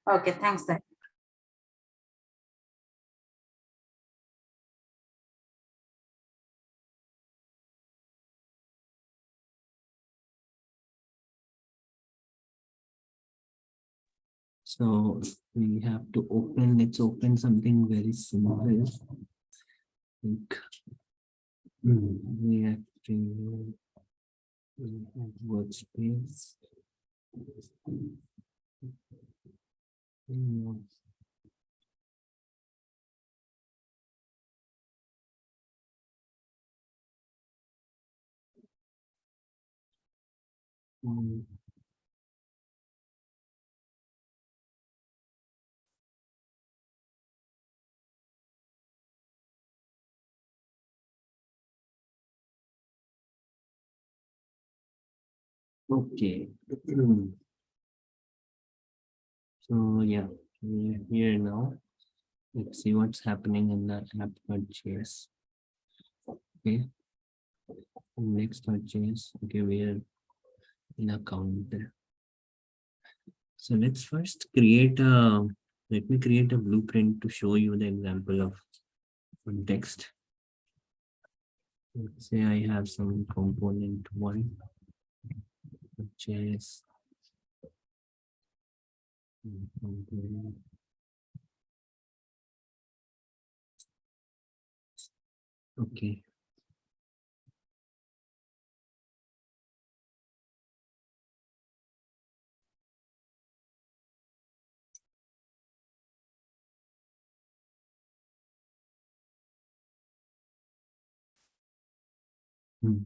Okay, thanks then. So we have to open, let's open something very simple. Like we have to workspace. Okay. So yeah, we're here now. Let's see what's happening in the app purchase. Okay. Next purchase. Okay, we're in account there. So let's first create a, let me create a blueprint to show you the example of text. Let's say I have some component one, which is okay. Hmm.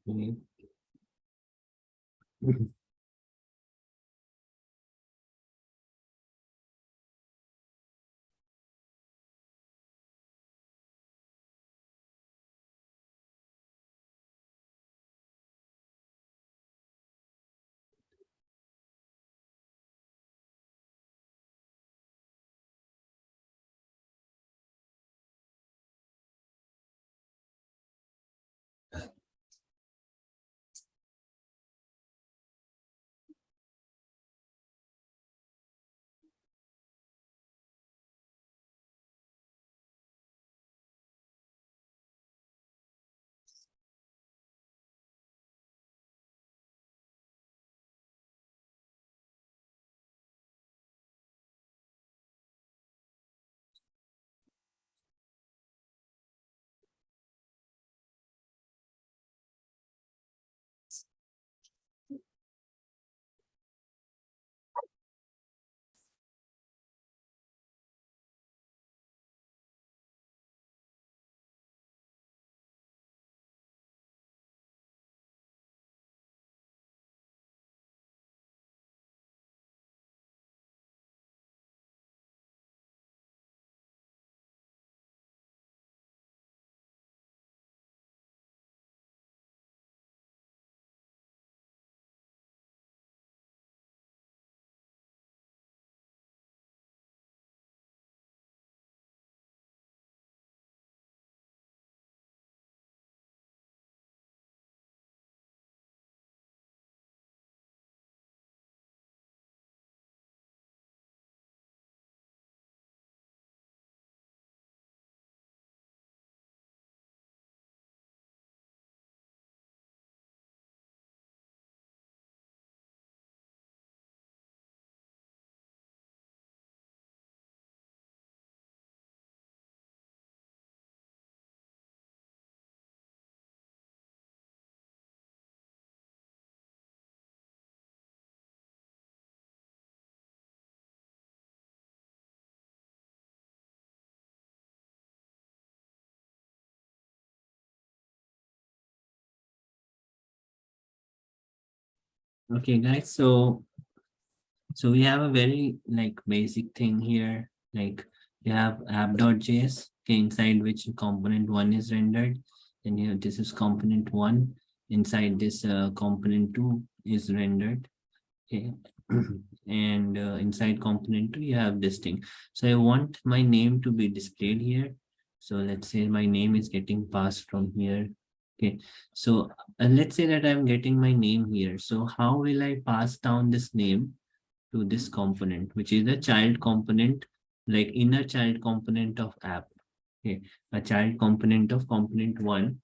Okay. Okay, guys. So we have a very like basic thing here. Like you have app.js, okay, inside which component one is rendered. Then you have this is component one. Inside this component two is rendered. Okay. And inside component two, you have this thing. So I want my name to be displayed here. So let's say my name is getting passed from here. Okay. So let's say that I'm getting my name here. So how will I pass down this name to this component, which is the child component, like inner child component of app. Okay. A child component of component one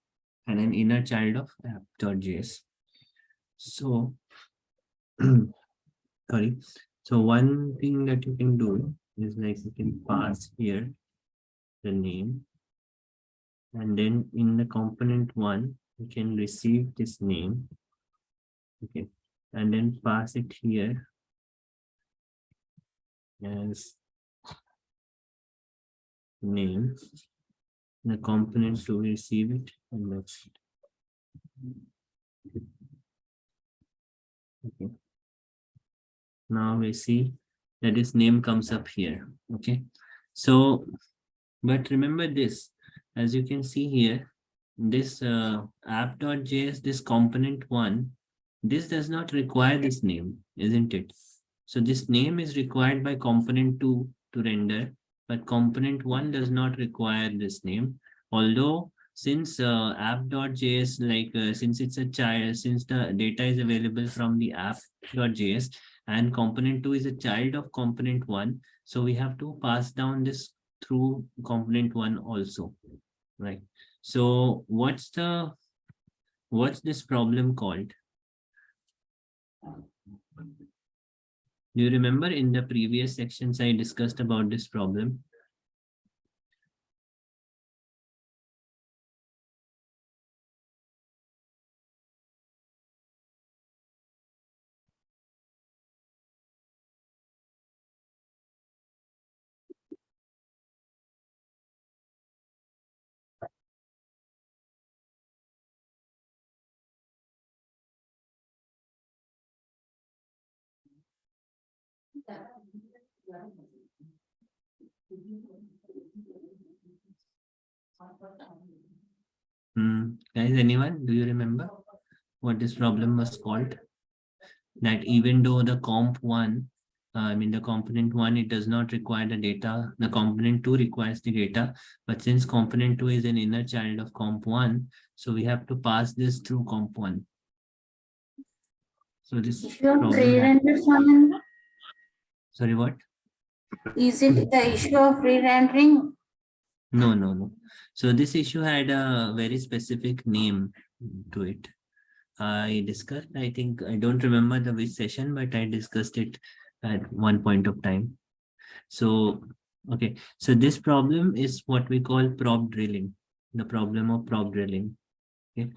and an inner child of app.js. So sorry. So one thing that you can do is like you can pass here the name, and then in the component one, you can receive this name. Okay. And then pass it here as name. The component to receive it, and that's it. Okay. Now we see that this name comes up here. Okay. So, but remember this, as you can see here, this app.js, this component one, this does not require this name, isn't it? So this name is required by component two to render, but component one does not require this name. Although since app.js, like since it's a child, since the data is available from the app.js and component two is a child of component one, so we have to pass down this through component one also, right? So what's this problem called? Do you remember in the previous sections I discussed about this problem? Guys, anyone, do you remember what this problem was called? That even though the comp one, I mean the component one, it does not require the data, the component two requires the data, but since component two is an inner child of comp one, so we have to pass this through comp one. So this Issue of problem re-render, Saman? sorry, what? Is it the issue of re-rendering? No. So this issue had a very specific name to it. I discussed, I think, I don't remember the which session, but I discussed it at one point of time. So, okay. So this problem is what we call prop drilling, the problem of prop drilling. Okay.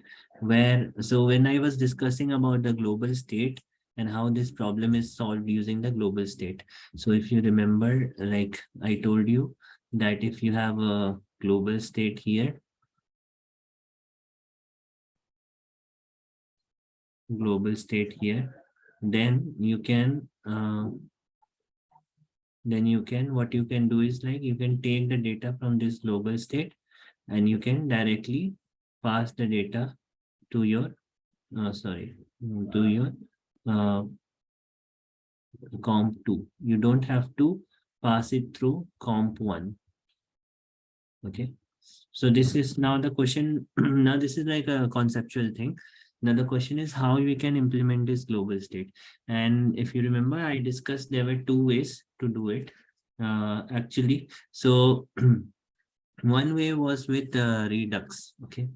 So when I was discussing about the global state and how this problem is solved using the global state. So if you remember, like I told you that if you have a global state here, global state here, then you can what you can do is like you can take the data from this global state and you can directly pass the data to your to your uh, comp2. You don't have to pass it through comp1. Okay, so this is now the question. Now this is like a conceptual thing. Now the question is how we can implement this global state. And if you remember, I discussed there were two ways to do it actually. So one way was with Redux. Okay,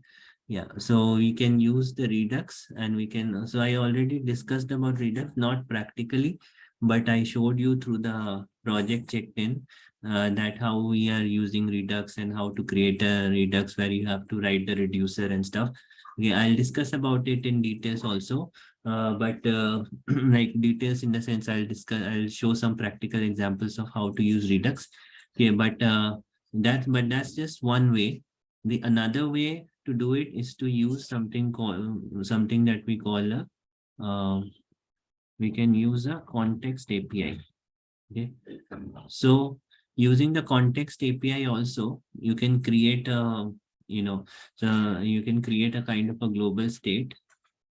yeah, so we can use the Redux and we can, so I already discussed about Redux, not practically, but I showed you through the project checked in that how we are using Redux and how to create a Redux where you have to write the reducer and stuff. Okay, I'll discuss about it in details also, but like details in the sense I'll show some practical examples of how to use Redux. Okay, but that's just one way. The another way to do it is to use something that we call a we can use a context API. Okay, so using the context API also, you can create a, you can create a kind of a global state.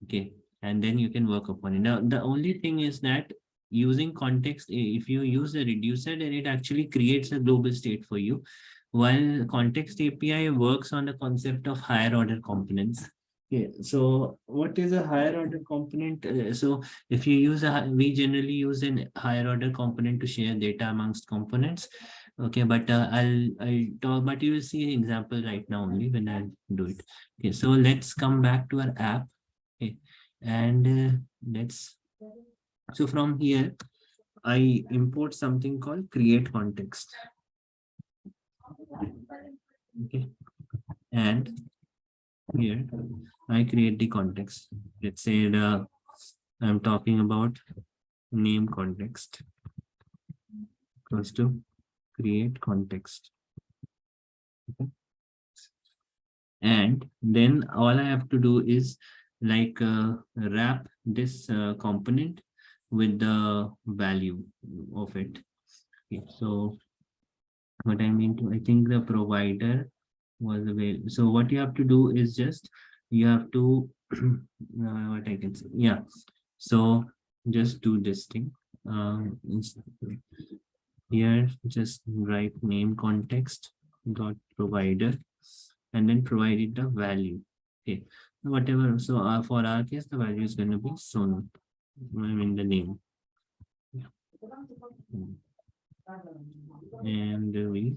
Okay, and then you can work upon it. Now, the only thing is that using context, if you use a reducer, then it actually creates a global state for you. While context API works on the concept of higher order components. Okay, so what is a higher order component? So if you use we generally use an higher order component to share data amongst components. Okay, but I'll talk, but you will see an example right now only when I do it. Okay, so let's come back to our app. Okay, and let's, so from here I import something called create context. Okay, and here I create the context. Let's say I'm talking about name context equals to create context. Okay. And then all I have to do is like wrap this component with the value of it. Okay, so what I mean to, I think the provider was available. So what you have to do is just, you have to, what I can say, yeah. So just do this thing. Here, just write name context dot provider, and then provide it the value. Okay, whatever. So for our case, the value is going to be Sonu. I mean the name. Yeah. And we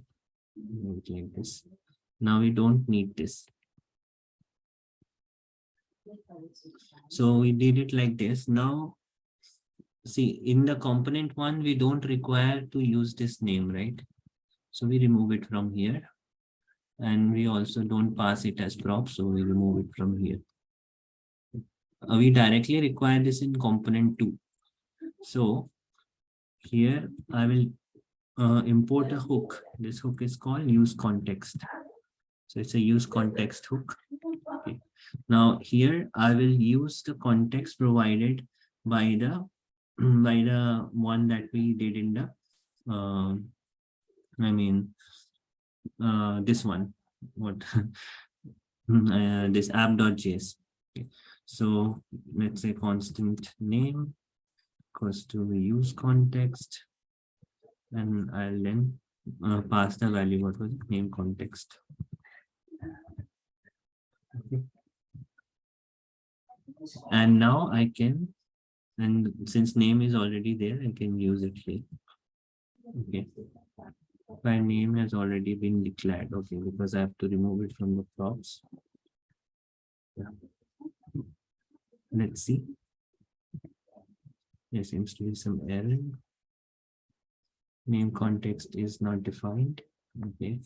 do it like this. Now we don't need this. So we did it like this. Now, see, in the component one, we don't require to use this name, right? So we remove it from here. And we also don't pass it as prop, so we remove it from here. We directly require this in component 2. So here I will import a hook. This hook is called use context. So it's a use context hook. Okay. Now here I will use the context provided by the one that we did in the this one, what this app.js. Okay. So let's say constant name equals to use context, and I'll then pass the value, what was it, name context. Okay. And now I can, and since name is already there, I can use it here. Okay, my name has already been declared. Okay, because I have to remove it from the props. Yeah. Let's see. There seems to be some error. Name context is not defined. Okay,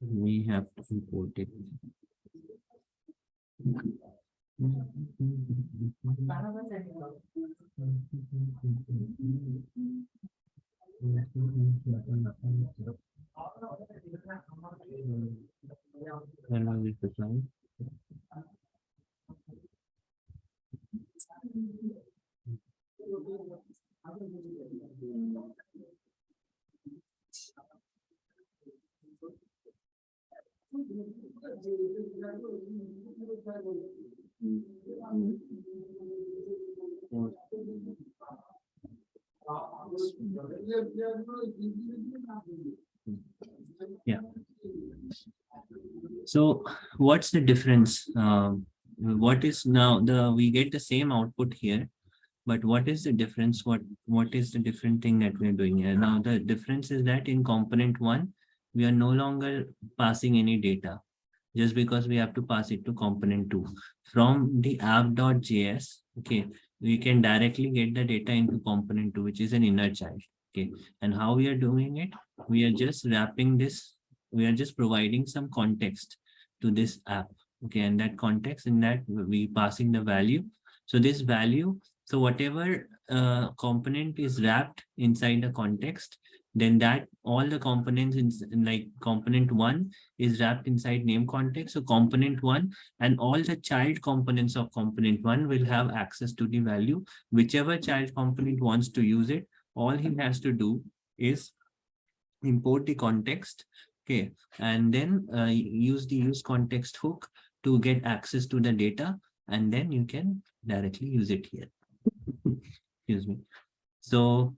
we have to import it. When will it define? Yeah. So what's the difference? What is now we get the same output here, but what is the difference? What is the different thing that we're doing here? Now the difference is that in component 1, we are no longer passing any data, just because we have to pass it to component 2. From the app.js, okay, we can directly get the data into component 2, which is an inner child. Okay, and how we are doing it? We are just wrapping this, we are just providing some context to this app. Okay, and that context, in that we passing the value. So this value, so whatever component is wrapped inside the context, then that all the components in like component one is wrapped inside name context. So component one and all the child components of component one will have access to the value. Whichever child component wants to use it, all he has to do is import the context, okay, and then use the use context hook to get access to the data, and then you can directly use it here. Excuse me. So,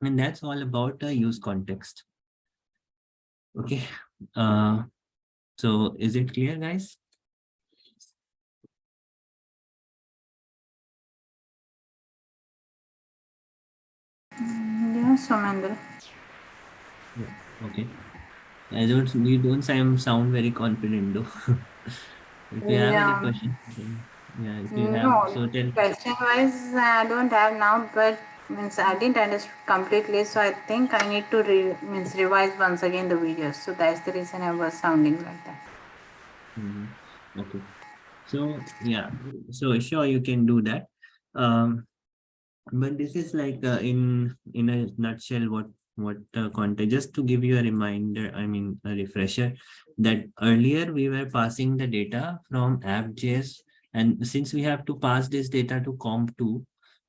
and that's all about the use context. Okay. So is it clear, guys? Yes, Somendra. Yeah. Okay. You don't sound very confident though. If you have any Yeah. question, then yeah, if you have, No, so tell. question wise, I don't have now, but means I didn't understand completely, so I think I need to revise once again the videos. So that's the reason I was sounding like that. Okay. So yeah, so sure you can do that. Um, but this is like in a nutshell what content. Just to give you a reminder, I mean a refresher, that earlier we were passing the data from app.js, and since we have to pass this data to comp2,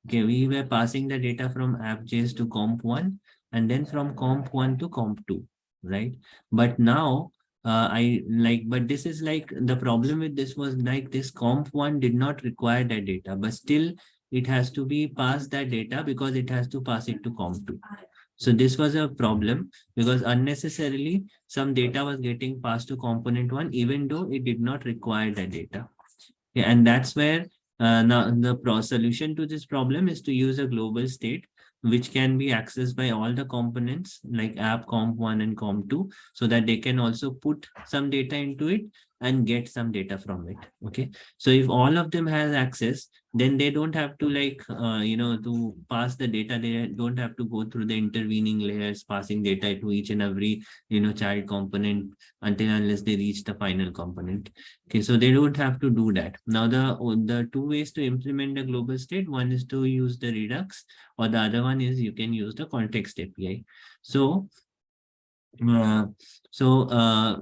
okay, we were passing the data from app.js to comp1, and then from comp1 to comp2, right? But now but this is like the problem with this was like this comp1 did not require that data, but still it has to be passed that data because it has to pass it to comp2. So this was a problem because unnecessarily some data was getting passed to component one, even though it did not require that data. Yeah, and that's where now the solution to this problem is to use a global state which can be accessed by all the components like app comp1 and comp2, so that they can also put some data into it and get some data from it. Okay, so if all of them has access, then they don't have to to pass the data. They don't have to go through the intervening layers passing data to each and every child component until unless they reach the final component. Okay, so they don't have to do that. Now, the two ways to implement the global state, one is to use the Redux, or the other one is you can use the context API. So, uh, so, uh,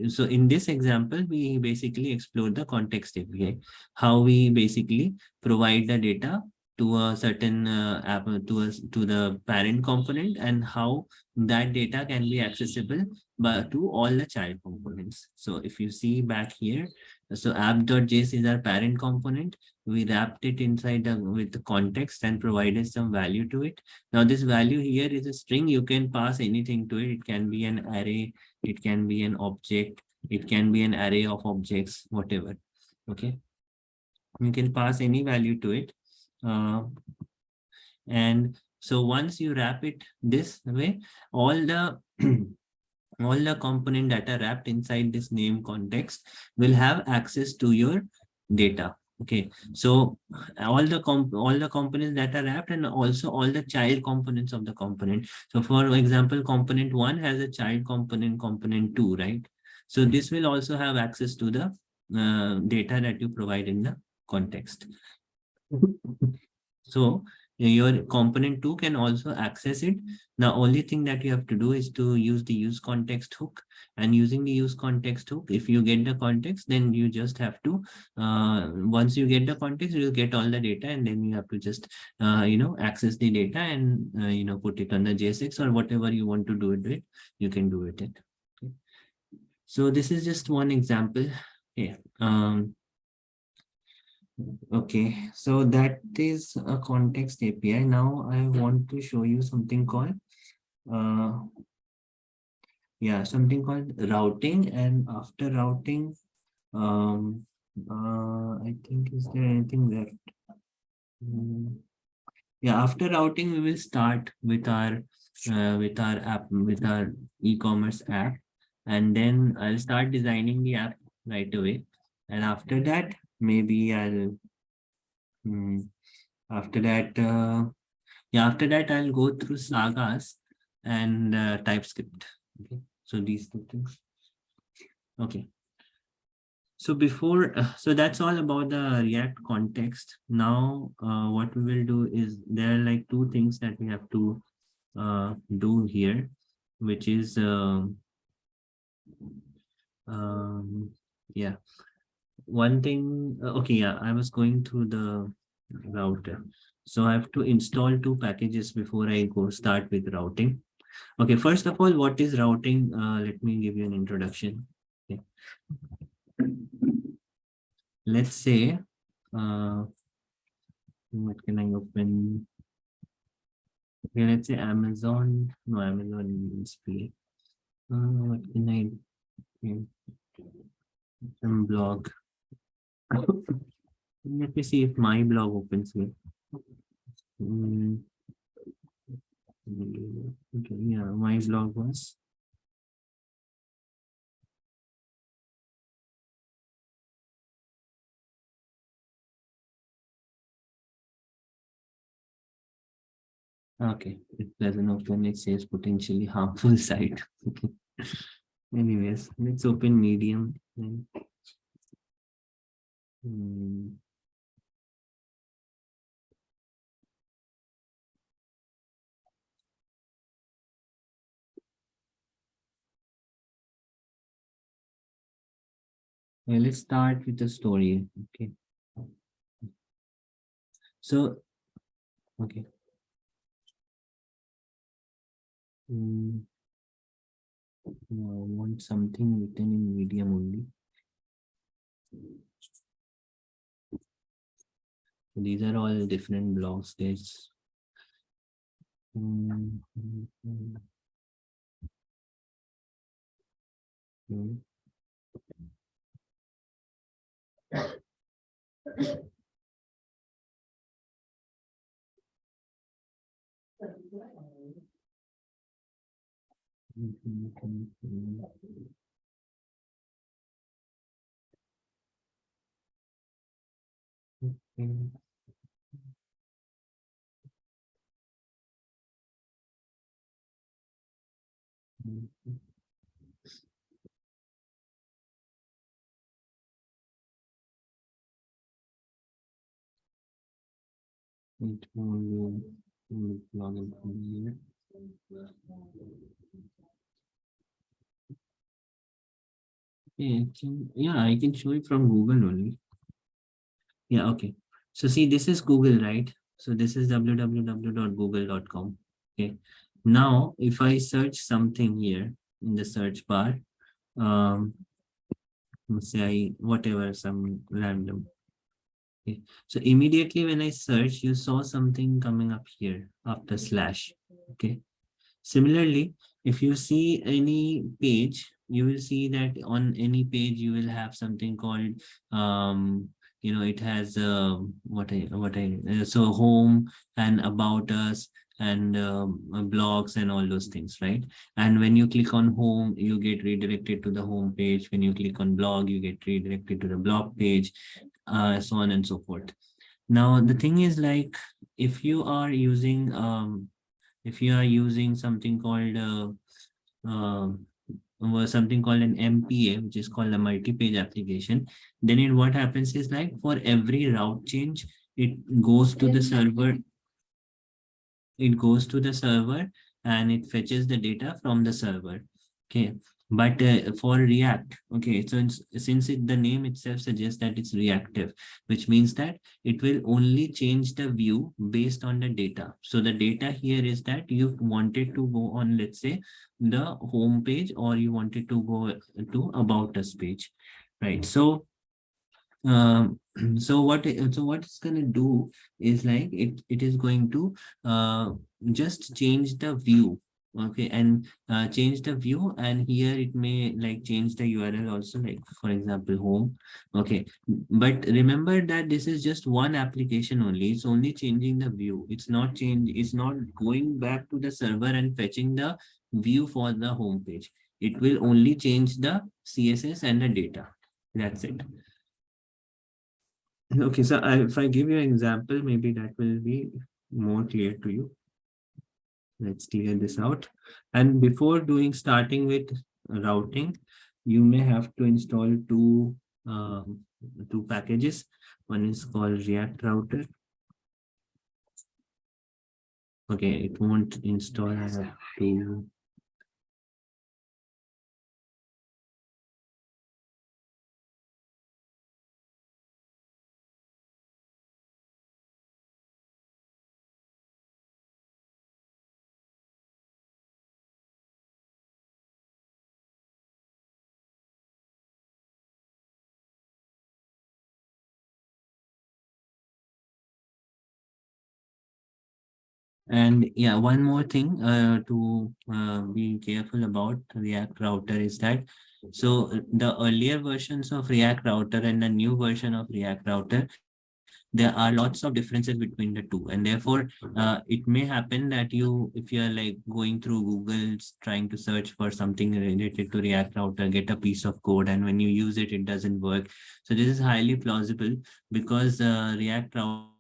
so in this example, we basically explore the context API, how we basically provide the data to a certain app to the parent component, and how that data can be accessible but to all the child components. So if you see back here, so app.js is our parent component. We wrapped it inside with the context and provided some value to it. Now this value here is a string. You can pass anything to it. It can be an array, it can be an object, it can be an array of objects, whatever. Okay, you can pass any value to it. And so once you wrap it this way, all the all the component data wrapped inside this name context will have access to your data. Okay, so all the components that are wrapped, and also all the child components of the component. So for example, component one has a child component, component two, right? So this will also have access to the data that you provide in the context. So your component 2 can also access it. The only thing that you have to do is to use the use context hook, and using the use context hook, if you get the context, then you just have to once you get the context, you'll get all the data, and then you have to just access the data and put it on the JSX or whatever you want to do it with, you can do it. Okay. So this is just one example. Okay. Okay, so that is a context API. Now I want to show you something called uh something called routing. And after routing, I think, is there anything left? Yeah, after routing we will start with our app, with our e-commerce app, and then I'll start designing the app right away. And after that, maybe I'll mm, after that after that I'll go through sagas and TypeScript. Okay, so these two things. Okay, so before so that's all about the React context. Now what we will do is there are like two things that we have to do here, which is yeah, one thing. Okay, yeah, I was going through the router, so I have to install two packages before I go start with routing. Okay, first of all, what is routing? Let me give you an introduction. Okay. Let's say, what can I open? Okay, let's say Amazon. No, Amazon display. What can I? Okay, some blog. Let me see if my blog opens here. Mm, okay, yeah, my blog was. Okay, it doesn't open. It says potentially harmful site. Anyways, let's open Medium. Mm, yeah, let's start with the story. Okay. So, okay. Mm, no, I want something written in Medium only. So these are all different blogs. There's mm, mm, mm, mm, mm, mm, mm, mm. Okay. Mm, mm, it will log in from here. Yeah, yeah, I can show it from Google only. Yeah, okay. So see, this is Google, right? So this is www.google.com. Okay. Now, if I search something here in the search bar, um, say whatever, some random. Okay. So immediately when I search, you saw something coming up here after slash. Okay. Similarly, if you see any page, you will see that on any page you will have something called, it has so home and about us and blogs and all those things, right? And when you click on home, you get redirected to the home page. When you click on blog, you get redirected to the blog page, so on and so forth. Now, the thing is like, if you are using something called uh, something called an MPA, which is called a multi-page application, then what happens is like for every route change, it goes to the server. It goes to the server and it fetches the data from the server. Okay. But for React, okay, so since the name itself suggests that it's reactive, which means that it will only change the view based on the data. So the data here is that you wanted to go on, let's say, the home page, or you wanted to go to about us page, right? So um what it's going to do is like it is going to just change the view. Okay, and change the view, and here it may like change the URL also, like for example home. Okay, but remember that this is just one application only. It's only changing the view. It's not going back to the server and fetching the view for the home page. It will only change the CSS and the data. That's it. Okay, so if I give you an example, maybe that will be more clear to you. Let's clear this out. And before starting with routing, you may have to install two packages. One is called React Router. Okay, it won't install. I have to. And yeah, one more thing to be careful about React Router is that the earlier versions of React Router and the new version of React Router, there are lots of differences between the two, and therefore it may happen that if you are like going through Google trying to search for something related to React Router, get a piece of code, and when you use it, it doesn't work. So this is highly plausible because React Router has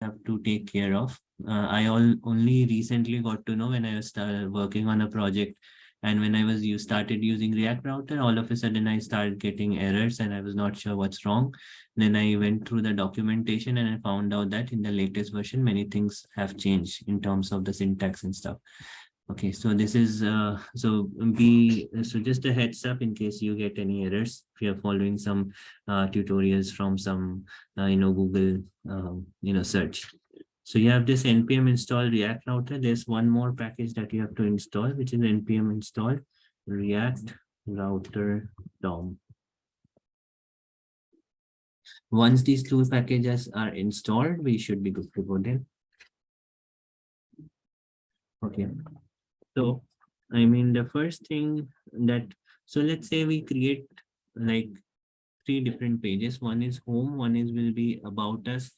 multiple that you have to take care of. Only recently got to know when I was working on a project, and when you started using React Router, all of a sudden I started getting errors, and I was not sure what's wrong. Then I went through the documentation, and I found out that in the latest version, many things have changed in terms of the syntax and stuff. Okay, so this is so just a heads up in case you get any errors if you're following some tutorials from some Google search. So you have this npm install React Router. There's one more package that you have to install, which is npm install React Router DOM. Once these two packages are installed, we should be good to go then. Okay. So, I mean, the first thing that, so let's say we create like three different pages. One is home, one is will be about us,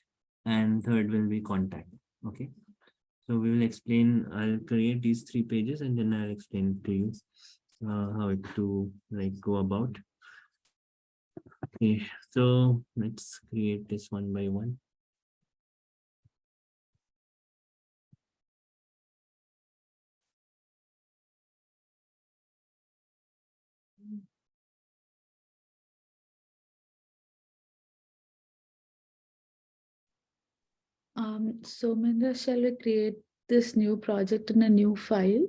and third will be contact. Okay. So we will explain, I'll create these three pages and then I'll explain to you how to like go about. Okay. So let's create this one by one. So Mindra, shall we create this new project in a new file?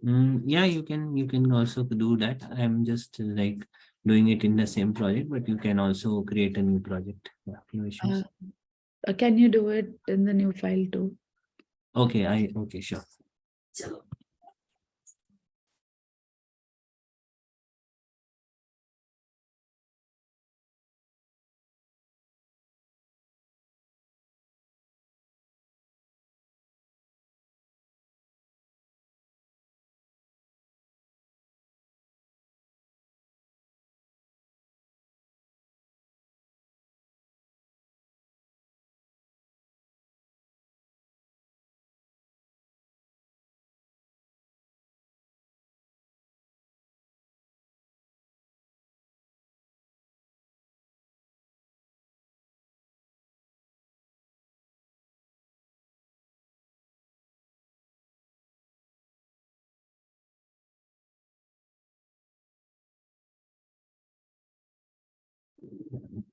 Yeah, you can also do that. I'm just like doing it in the same project, but you can also create a new project. Yeah, no Uh, issues. can you do it in the new file too? Okay, sure.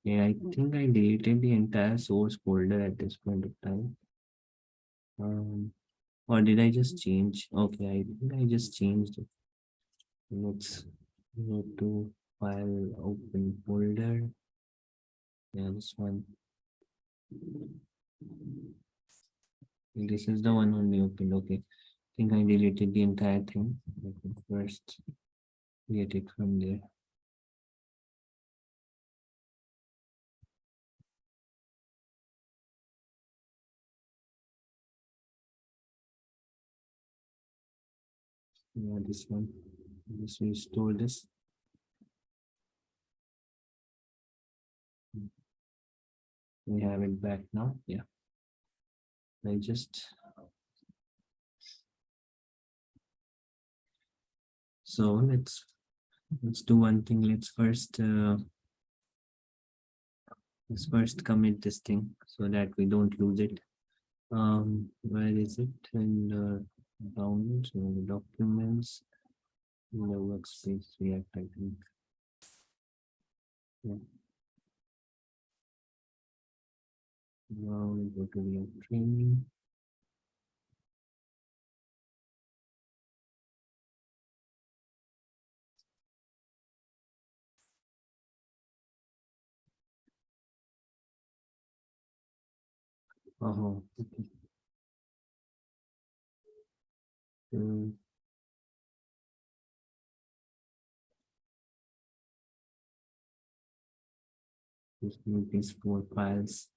Yeah, I think I deleted the entire source folder at this point of time. Or did I just change? Okay, I think I just changed it. Let's go to file, open folder. Yeah, this one. This is the one only open. Okay. I think I deleted the entire thing. Let me first get it from there. Yeah, this one. Just restore this. We have it back now. Yeah. I just so let's do one thing. Let's first commit this thing so that we don't lose it. Where is it? In downloads or documents? in the workspace React, I think. Yeah. Now we go to React training. Okay. So just need these 4 files.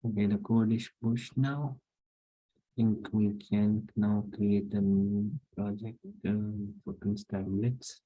Okay, the code is pushed now. I think we can now create a new project for tablets.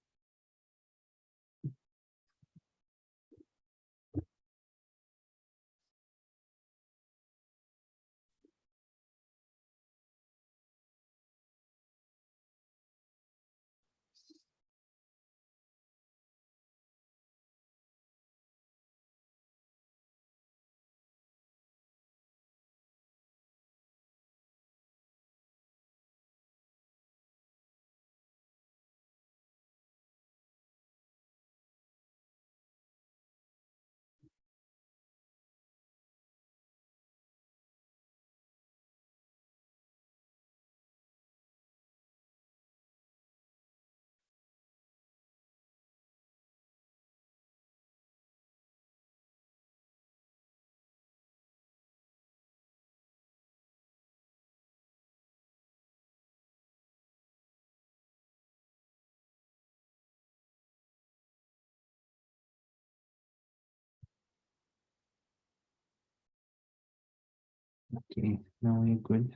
Okay, now we're good.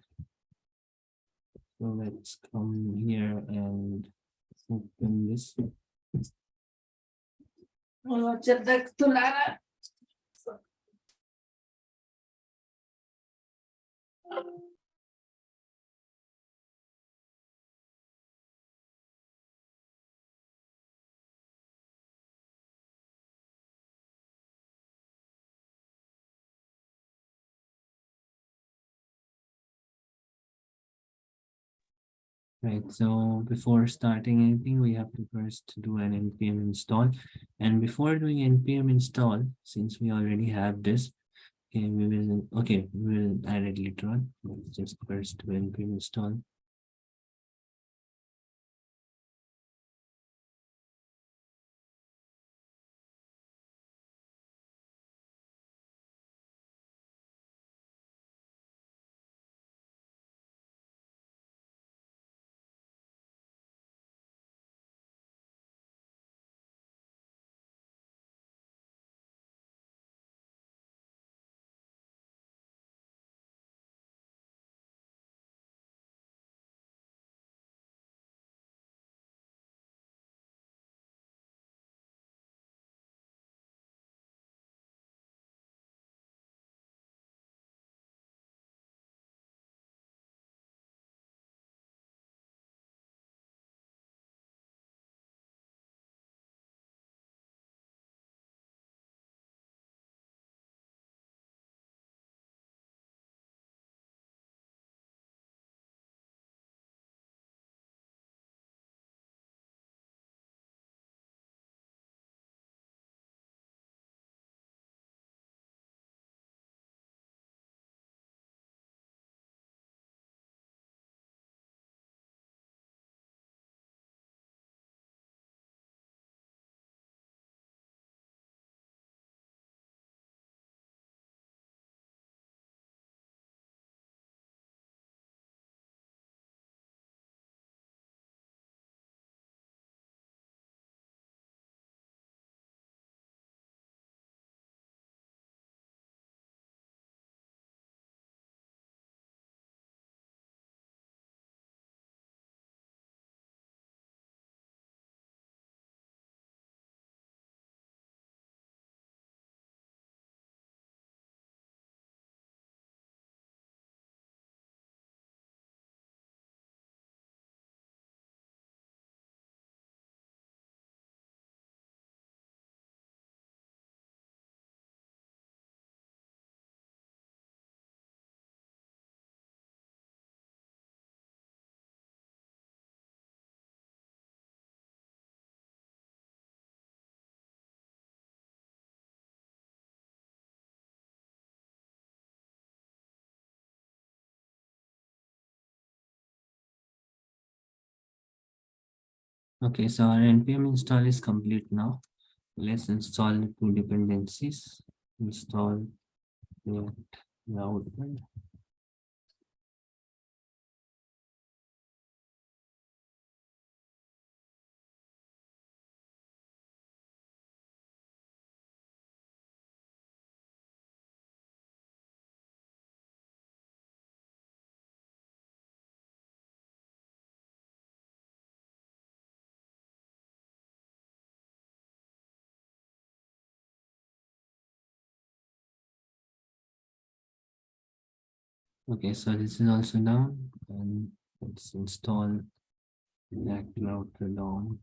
So let's come here and open this. Right, so before starting anything, we have to first do an npm install. And before doing npm install, since we already have this, okay, we will add it later on. Let's just first do npm install. Okay, so our npm install is complete now. Let's install the two dependencies. Install React router. Okay, so this is also down, and let's install React router down.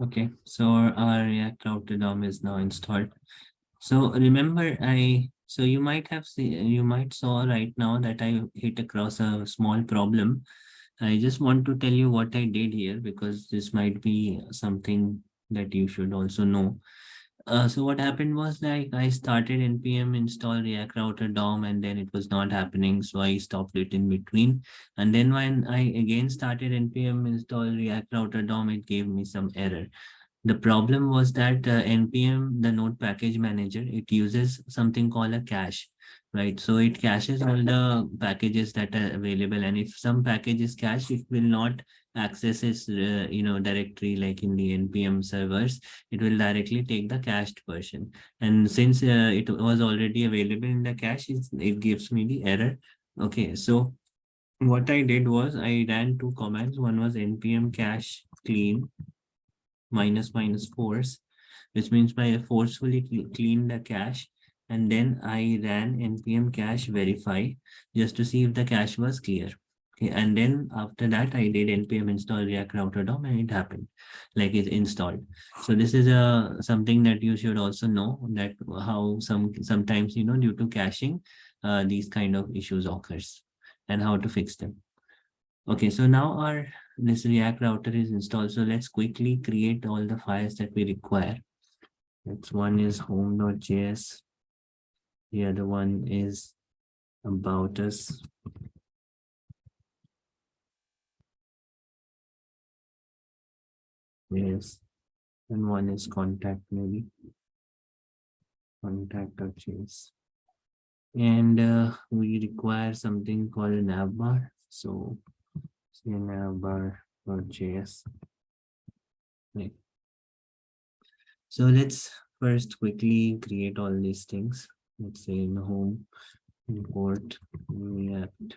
Okay, so our React router DOM is now installed. So remember, so you might have seen, you might saw right now that I hit across a small problem. I just want to tell you what I did here, because this might be something that you should also know. So what happened was, like, I started npm install React router DOM, and then it was not happening, so I stopped it in between. And then when I again started npm install React router DOM, it gave me some error. The problem was that npm, the node package manager, it uses something called a cache, right? So it caches all the packages that are available, and if some package is cached, it will not access its directory, like in the npm servers. It will directly take the cached version, and since it was already available in the cache, it gives me the error. Okay, so what I did was I ran two commands. One was npm cache clean minus minus force, which means by forcefully clean the cache. And then I ran npm cache verify, just to see if the cache was clear. Okay, and then after that I did npm install React router DOM, and it happened, like it's installed. So this is something that you should also know, that how sometimes, due to caching, these kind of issues occurs, and how to fix them. Okay, so now our this React router is installed. So let's quickly create all the files that we require. Next one is home.js. The other one is about us. Yes. And one is contact, maybe. Contact.js. And we require something called a navbar. So say navbar.js. Right. So let's first quickly create all these things. Let's say in home, import React.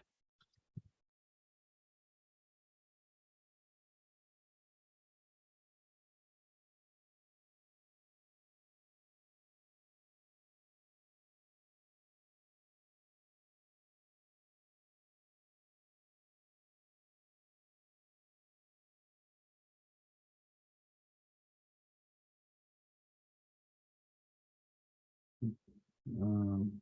Um,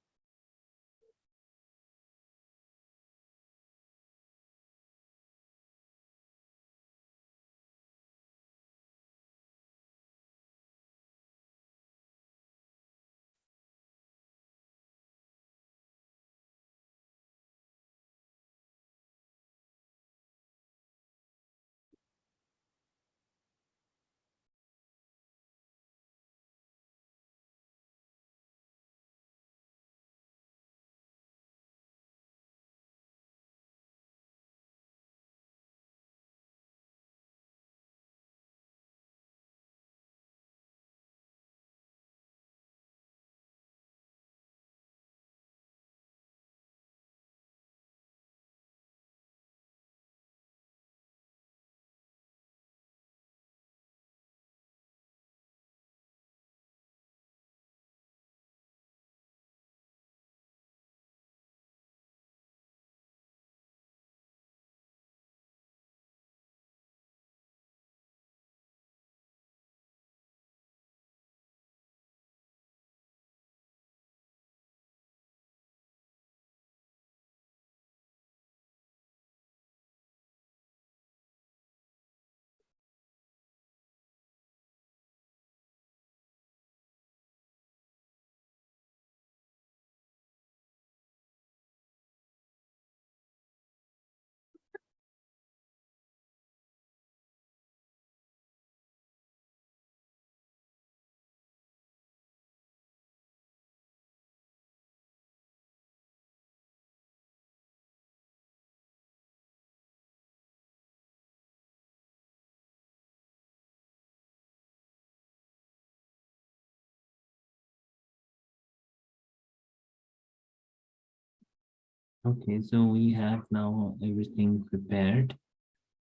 okay, so we have now everything prepared.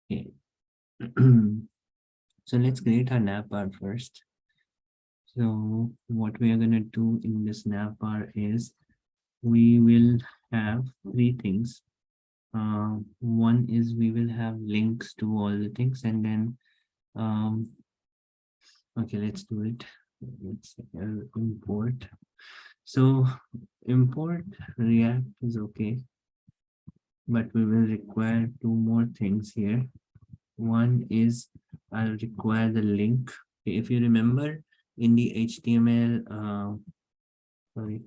Okay. So let's create our navbar first. So what we are going to do in this navbar is we will have three things. One is we will have links to all the things, and then okay, let's do it. Let's import. So import React is okay, but we will require two more things here. One is I'll require the link. If you remember in the HTML, sorry,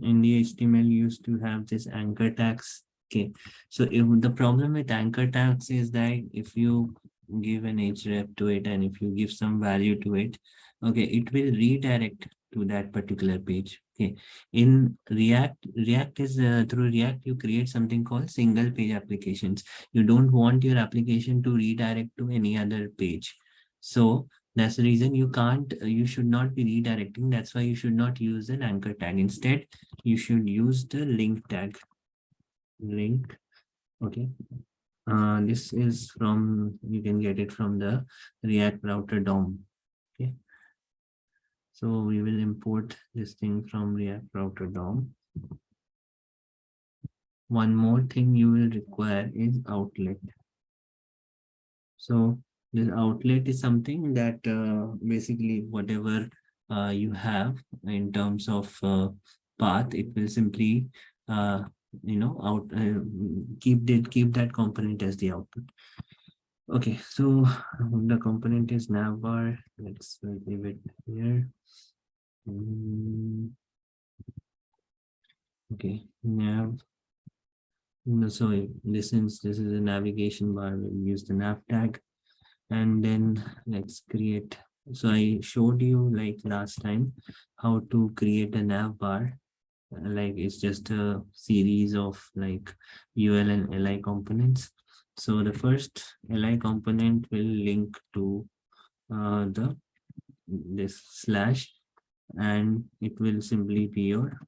in the HTML used to have this anchor tags. Okay, so if the problem with anchor tags is that if you give an href to it and if you give some value to it, okay, it will redirect to that particular page. Okay, in React is through React you create something called single page applications. You don't want your application to redirect to any other page. So that's the reason you can't, you should not be redirecting. That's why you should not use an anchor tag. Instead, you should use the link tag. Link. Okay. This is from, you can get it from the React router DOM. Okay. So we will import this thing from React router DOM. One more thing you will require is outlet. So this outlet is something that basically whatever you have in terms of path, it will simply out keep that component as the output. Okay, so the component is navbar. Let's leave it here. Mm, okay, nav. So this is a navigation bar. We'll use the nav tag, and then let's create. So I showed you like last time how to create a nav bar. Like it's just a series of like UL and LI components. So the first LI component will link to the this slash, and it will simply be your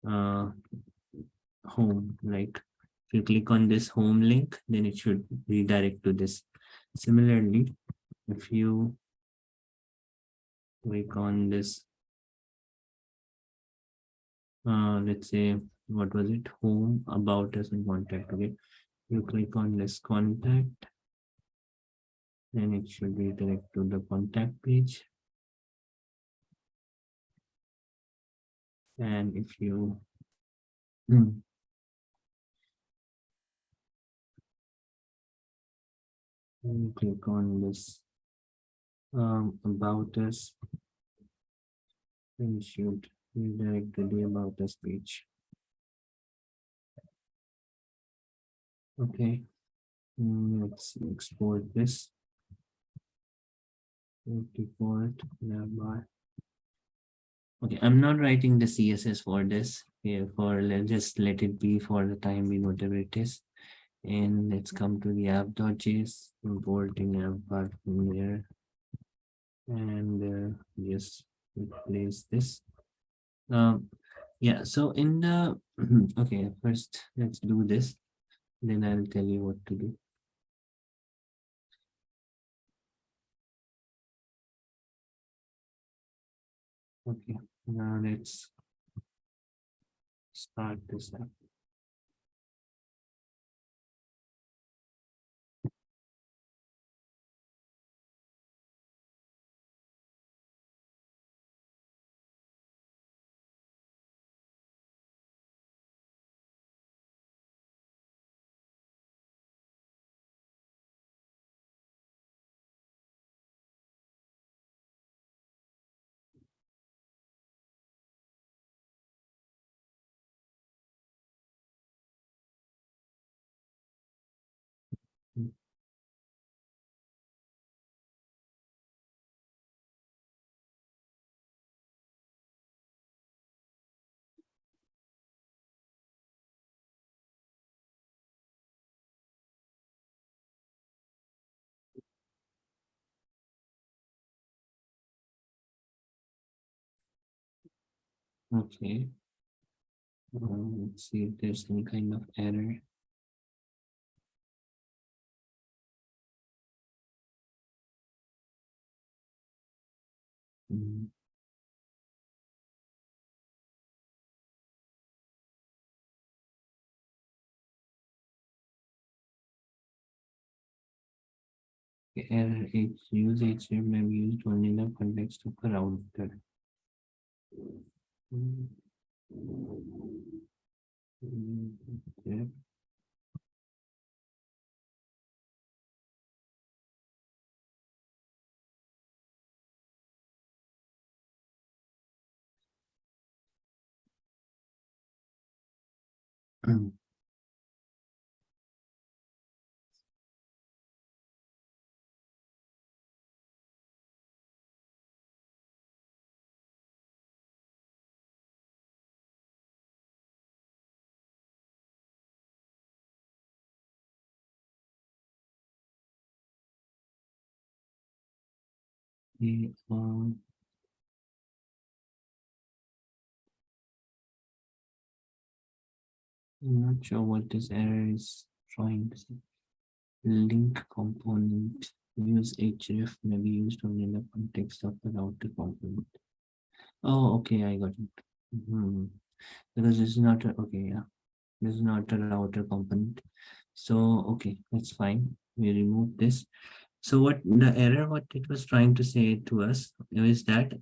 uh, home. Like if you click on this home link, then it should redirect to this. Similarly, if you click on this, let's say, what was it, home, about us, and contact. Okay, you click on this contact, then it should redirect to the contact page. And if you click on this about us, then it should redirect to the about us page. Okay, let's export this. Default navbar. Okay, I'm not writing the CSS for this. Here for just let it be for the time being, whatever it is. And let's come to the app.js, importing app from there, and just replace this. Yeah. So in the okay, first let's do this. Then I'll tell you what to do. Okay. Now let's start this app. Okay. Let's see if there's any kind of error. Mm, Error H use HTML may be used only in the context of a router. Mm, okay. Okay, I'm not sure what this error is trying to say. Link component use href may be used only in the context of the router component. Oh, okay, I got it. Because this is not a, okay, yeah, this is not a router component. So okay, that's fine. We remove this. So what the error, what it was trying to say to us is that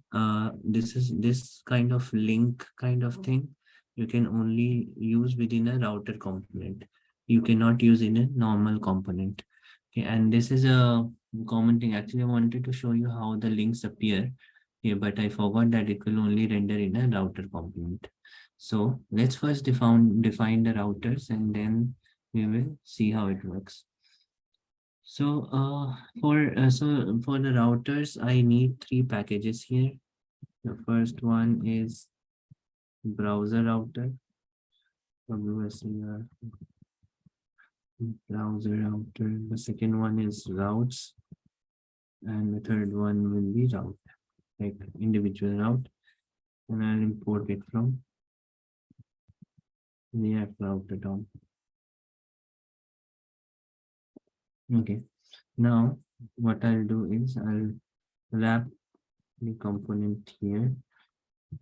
this is this kind of link kind of thing you can only use within a router component. You cannot use in a normal component. Okay, and this is a common thing. Actually, I wanted to show you how the links appear here, but I forgot that it will only render in a router component. So let's first define the routers, and then we will see how it works. So for the routers, I need three packages here. The first one is browser router, WSER browser router. The second one is routes, and the third one will be route, like individual route, and I'll import it from React router down. Okay, now what I'll do is I'll wrap the component here,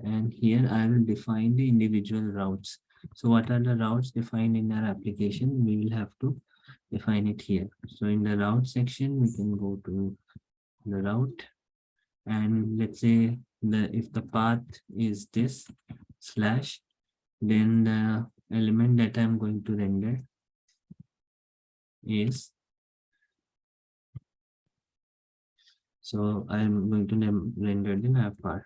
and here I will define the individual routes. So what are the routes defined in our application? We will have to define it here. So in the route section, we can go to the route, and let's say if the path is this slash, then the element that I'm going to render is, so I'm going to render the navbar.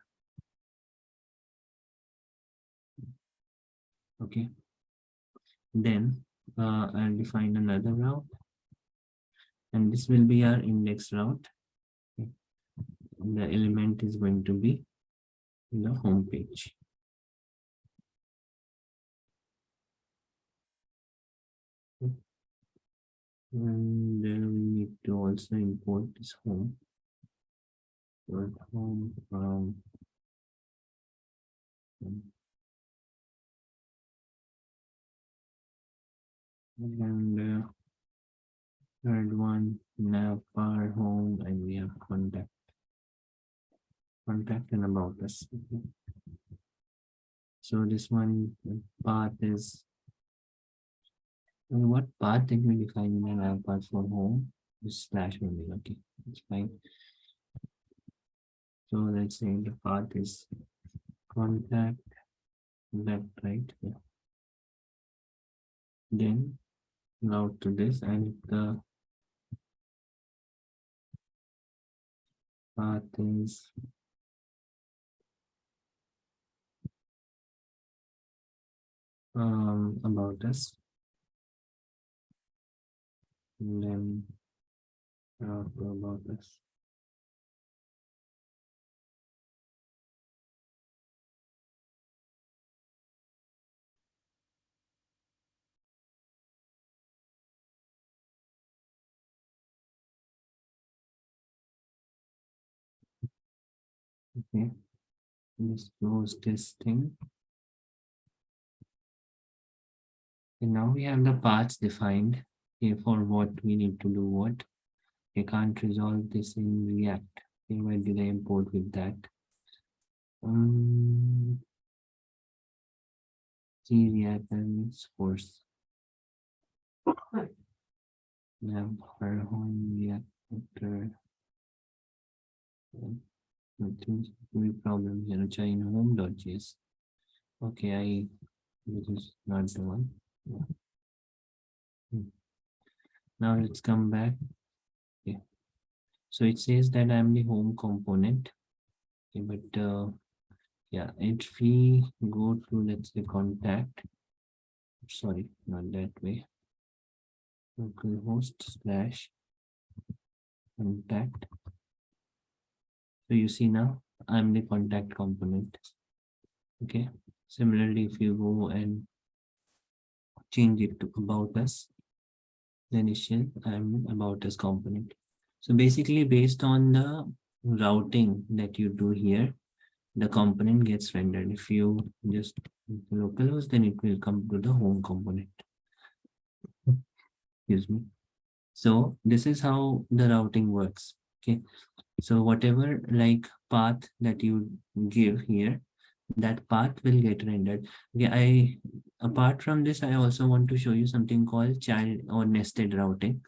Okay, then I'll define another route, and this will be our index route. Okay. The element is going to be the home page. Okay. And then we need to also import this home. So home from and third one navbar home, and we have contact and about us. Okay. So this one path is, what path did we define in our path for home? Is slash only. Okay, it's fine. So let's say the path is contact left, right? Yeah. Then route to this, and the path is about us. And then route to about us. Okay, let's close this thing. And now we have the paths defined here for what we need to do what. I can't resolve this in React. Okay, why did I import with that? See React and its force. We have our home React vector. Nothing to problem here. Chain home.js. Okay, this is not the one. Yeah. Now let's come back. Okay. So it says that I'm the home component. Okay, but yeah, if we go to, let's say, contact, sorry, not that way, localhost slash contact. So you see now I'm the contact component. Okay, similarly, if you go and change it to about us, the initial I'm about us component. So basically, based on the routing that you do here, the component gets rendered. If you just localhost, then it will come to the home component. Excuse me. So this is how the routing works. Okay. So whatever like path that you give here, that path will get rendered. Okay, apart from this, I also want to show you something called child or nested routing.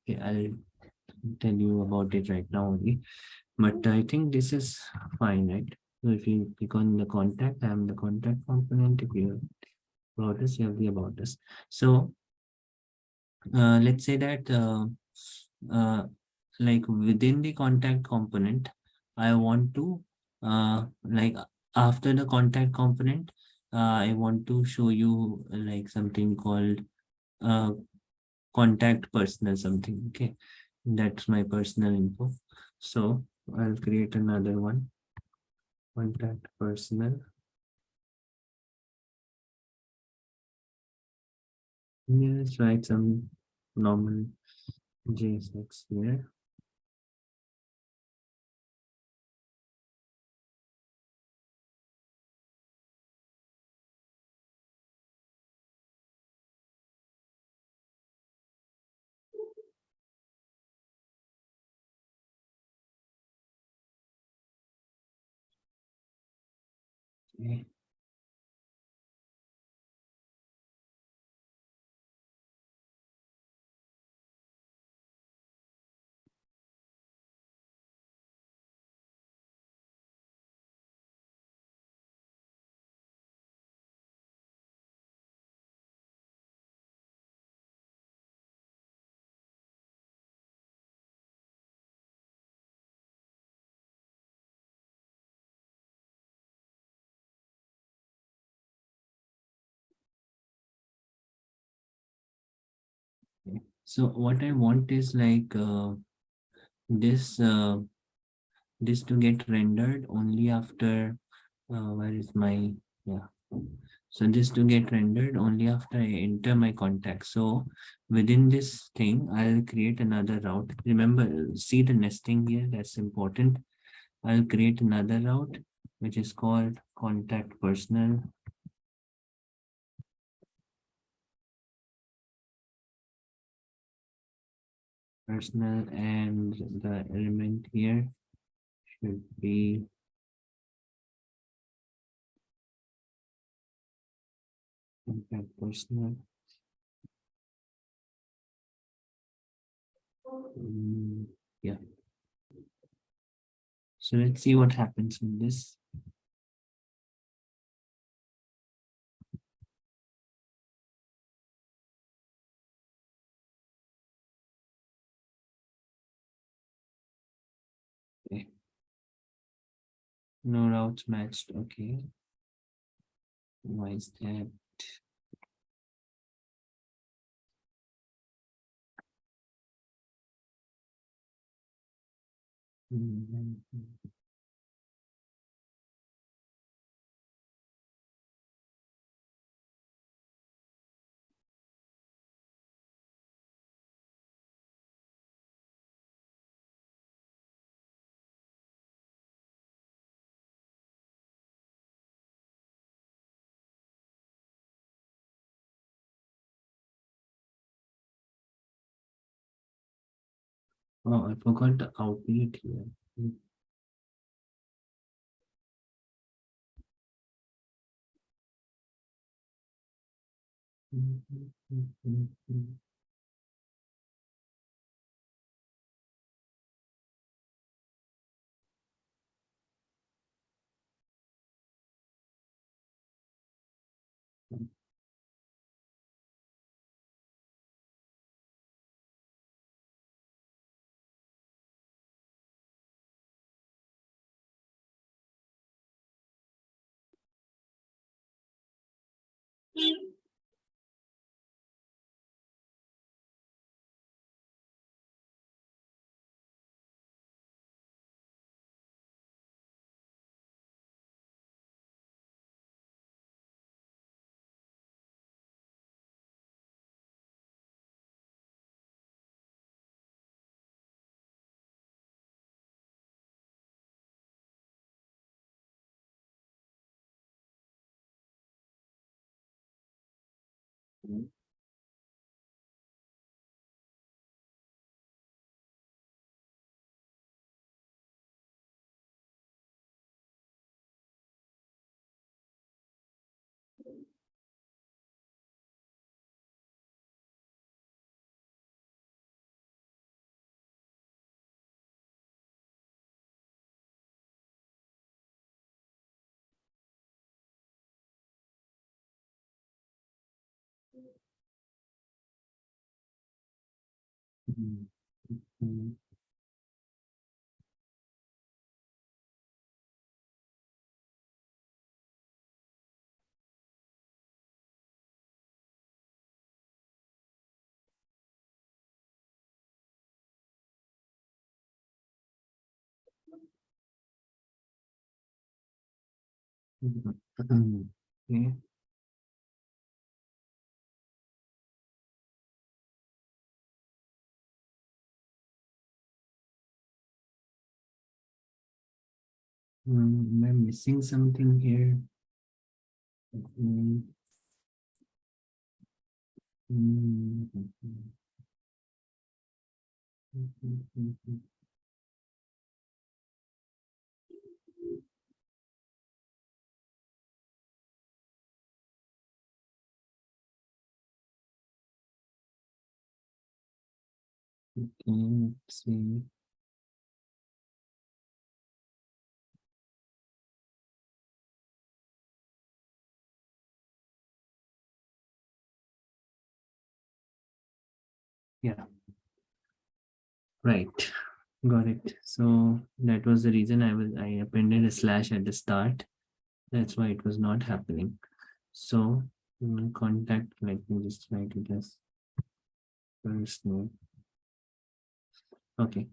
Okay, I'll tell you about it right now only. But I think this is fine, right? So if you click on the contact, I am the contact component. If you about us, you have the about us. So let's say that like within the contact component, I want to like after the contact component, I want to show you like something called uh, contact personal something. Okay, that's my personal info. So I'll create another one, contact personal. Let's write some normal JSX here. Okay. So what I want is like this this to get rendered only after where is my, yeah, so this to get rendered only after I enter my contact. So within this thing I'll create another route. Remember, see the nesting here, that's important. I'll create another route which is called contact personal. And the element here should be contact personal. Yeah. So let's see what happens with this. Okay. No routes matched. Okay. Why is that? Mhm. Oh, I forgot the outlet here. Mm. Okay. Am I missing something here? Mm, mm, Okay, let's see. Yeah, right. Got it. So that was the reason I appended a slash at the start. That's why it was not happening. So contact, let me just write it as personal. Okay.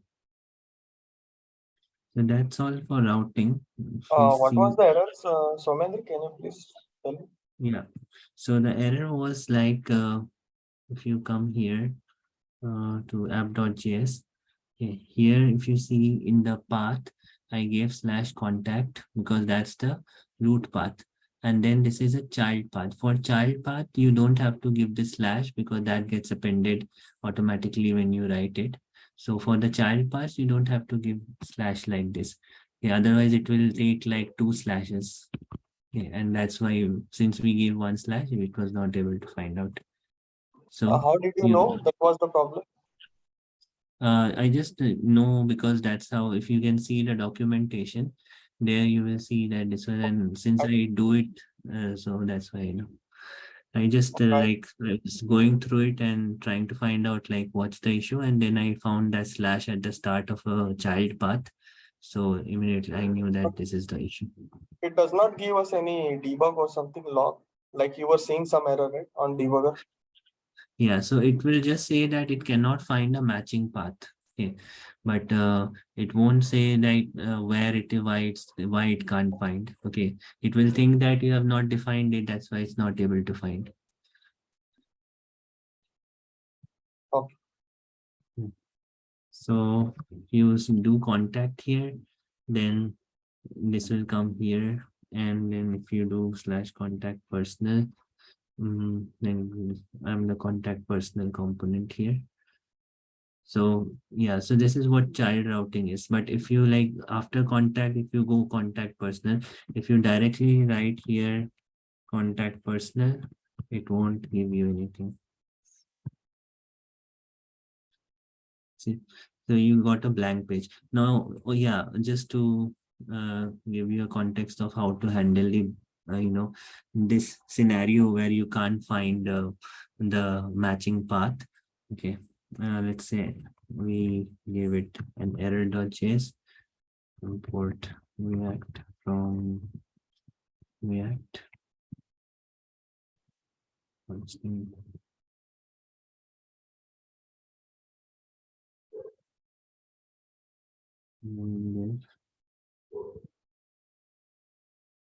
So that's all for routing. If we What was see, the errors, Somendra? Can you please tell me? yeah. So the error was like if you come here to app.js, okay, here if you see in the path, I gave slash contact because that's the root path. And then this is a child path. For child path, you don't have to give the slash because that gets appended automatically when you write it. So for the child path, you don't have to give slash like this. Yeah, otherwise it will take like 2 slashes. Yeah, and that's why since we gave 1 slash, it was not able to find out. So How did you know you that was the problem? I just know because that's how, if you can see the documentation, there you will see that this one, and since I, I do it, so that's why, I just I, I was going through it and trying to find out like what's the issue, and then I found that slash at the start of a child path. So immediately I knew that this is the issue. it does not give us any debug or something log. Like you were seeing some error, right, on debugger. Yeah, so it will just say that it cannot find a matching path. Okay, but it won't say that where it divides, why it can't find. Okay, it will think that you have not defined it. That's why it's not able to find. Okay. Hmm. So if you do contact here, then this will come here. And then if you do slash contact personal, then I'm the contact personal component here. So yeah, so this is what child routing is. But if you like after contact, if you go contact personal, if you directly write here contact personal, it won't give you anything. See, so you got a blank page. Now, oh yeah, just to give you a context of how to handle the, this scenario where you can't find the matching path. Okay, let's say we give it an error.js, import React from React. Let's see.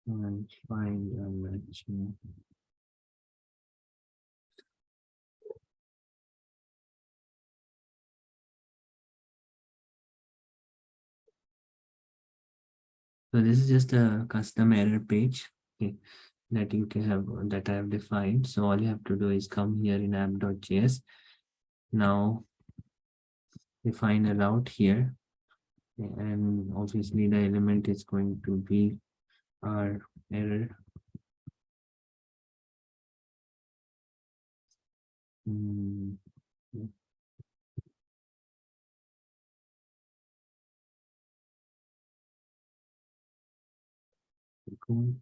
And find a matching. So this is just a custom error page, okay, that you can have, that I have defined. So all you have to do is come here in app.js. Now define a route here, and obviously the element is going to be our error. Mm, cool.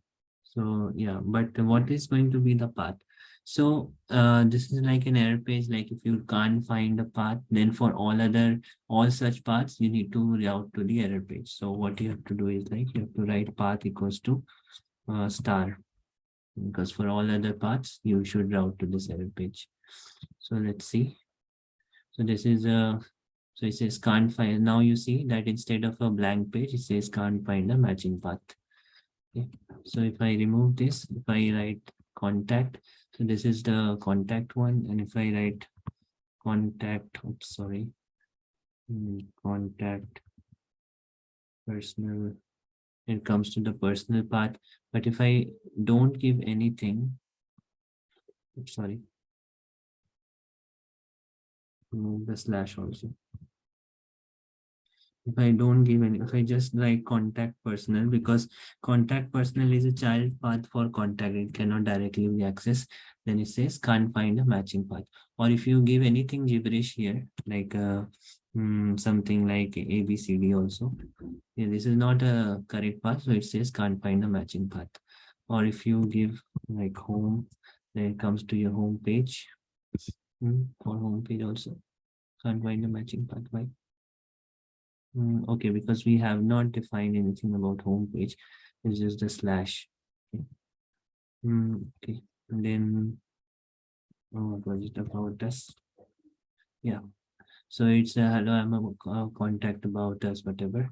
So yeah, but what is going to be the path? So this is like an error page. Like if you can't find a path, then for all such paths, you need to route to the error page. So what you have to do is like you have to write path equals to star, because for all other paths, you should route to this error page. So let's see. So this is so it says can't find. Now you see that instead of a blank page, it says can't find a matching path. Okay. So if I remove this, if I write contact, so this is the contact one. And if I write contact, oops, sorry, contact personal, it comes to the personal path. But if I don't give anything, oops, sorry, remove the slash also. If I don't give any, if I just write contact personal, because contact personal is a child path for contact, it cannot directly be accessed, then it says can't find a matching path. Or if you give anything gibberish here, like something like ABCD also, yeah, this is not a correct path, so it says can't find a matching path. Or if you give like home, then it comes to your home page. For home page also, can't find a matching path. Why? Okay, because we have not defined anything about home page. It's just a slash. Okay. Okay. And then what was it about us? Yeah. So it's hello, I'm a contact about us, whatever.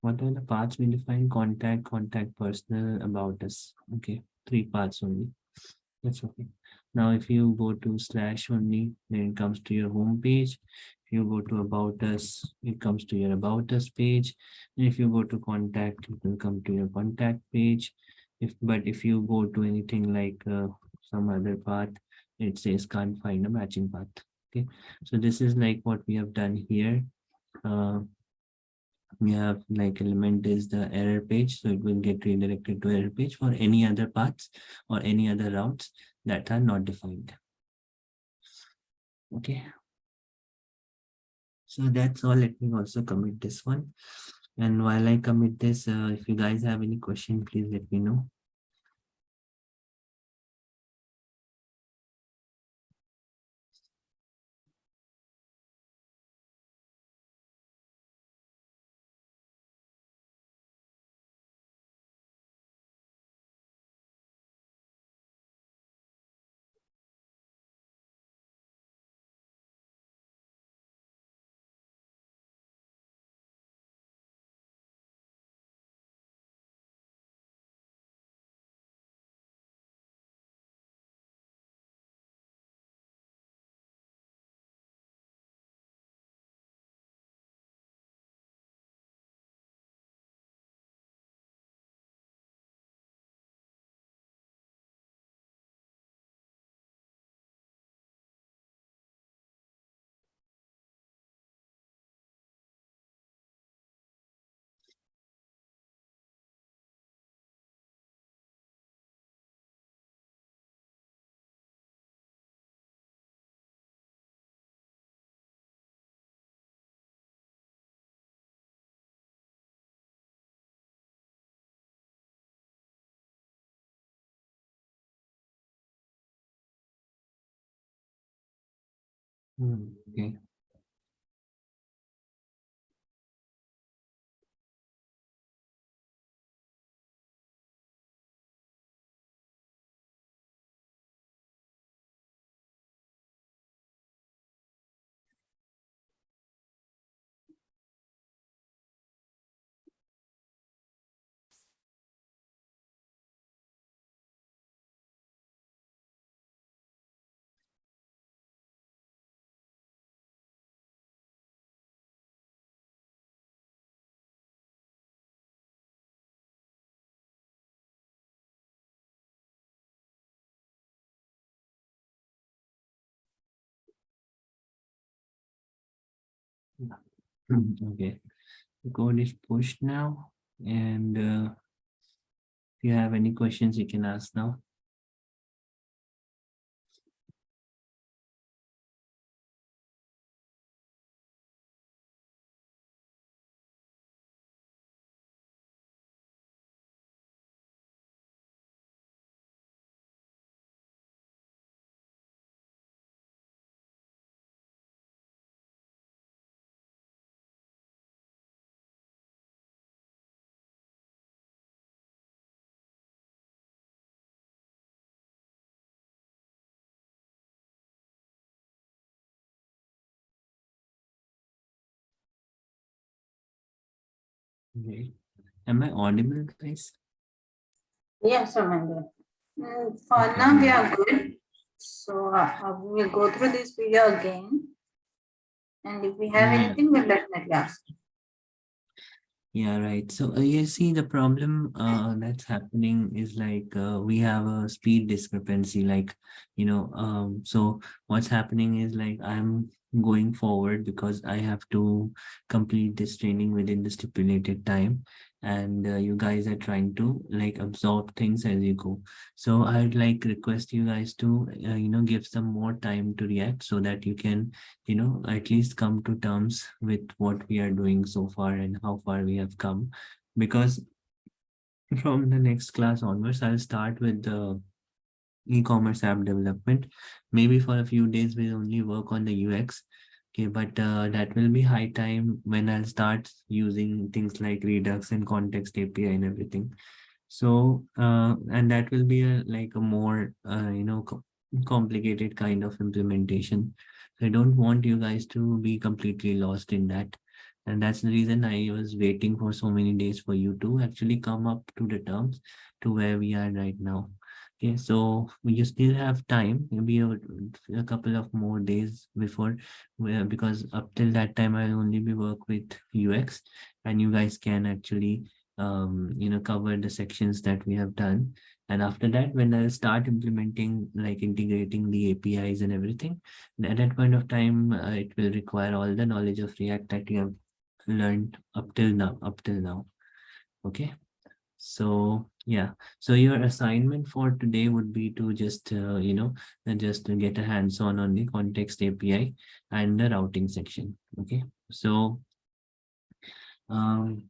What are the paths we define? Contact, contact personal, about us. Okay. 3 paths only. That's okay. Now, if you go to slash only, then it comes to your home page. If you go to about us, it comes to your about us page. And if you go to contact, it will come to your contact page. If you go to anything like some other path, it says can't find a matching path. Okay, so this is like what we have done here. We have like element is the error page, so it will get redirected to error page for any other paths or any other routes that are not defined. Okay, so that's all. Let me also commit this one, and while I commit this, if you guys have any question, please let me know. Okay. Okay. The code is pushed now, and if you have any questions, you can ask now. Okay. Am I audible, guys? Yes, Samantha. For Okay, now, we great. are good. So we will go through this video again. And if we have Yeah. anything, we'll definitely ask. Yeah, right. So you see the problem that's happening is like we have a speed discrepancy. Like, so what's happening is like I'm going forward because I have to complete this training within the stipulated time, and you guys are trying to like absorb things as you go. So I'd like request you guys to give some more time to react so that you can at least come to terms with what we are doing so far and how far we have come. Because from the next class onwards, I'll start with the e-commerce app development. Maybe for a few days, we'll only work on the UX. Okay, but that will be high time when I'll start using things like Redux and Context API and everything. So, and that will be like a more, complicated kind of implementation. I don't want you guys to be completely lost in that. And that's the reason I was waiting for so many days for you to actually come up to the terms to where we are right now. Okay, so you still have time, maybe a couple of more days before, because up till that time I'll only be work with UX, and you guys can actually cover the sections that we have done. And after that, when I start implementing, like integrating the APIs and everything, at that point of time, it will require all the knowledge of React that you have learned up till now. Okay. So yeah, so your assignment for today would be to just just to get a hands-on the context API and the routing section. Okay, so um,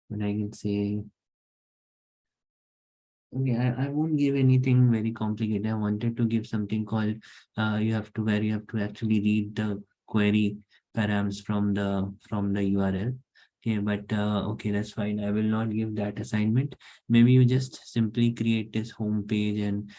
what I can say, okay, I won't give anything very complicated. I wanted to give something called where you have to actually read the query params from the URL. Okay, but okay, that's fine. I will not give that assignment. Maybe you just simply create this home page and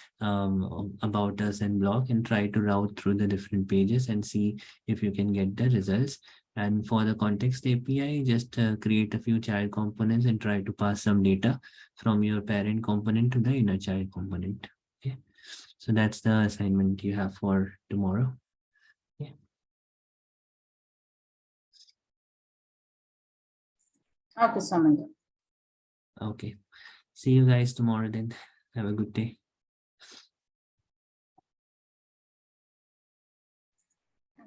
about us and blog and try to route through the different pages and see if you can get the results. And for the context API, just create a few child components and try to pass some data from your parent component to the inner child component. Okay, so that's the assignment you have for tomorrow. Yeah. Okay, Samantha. Okay, see you guys tomorrow then. Have a good day.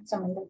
Samantha.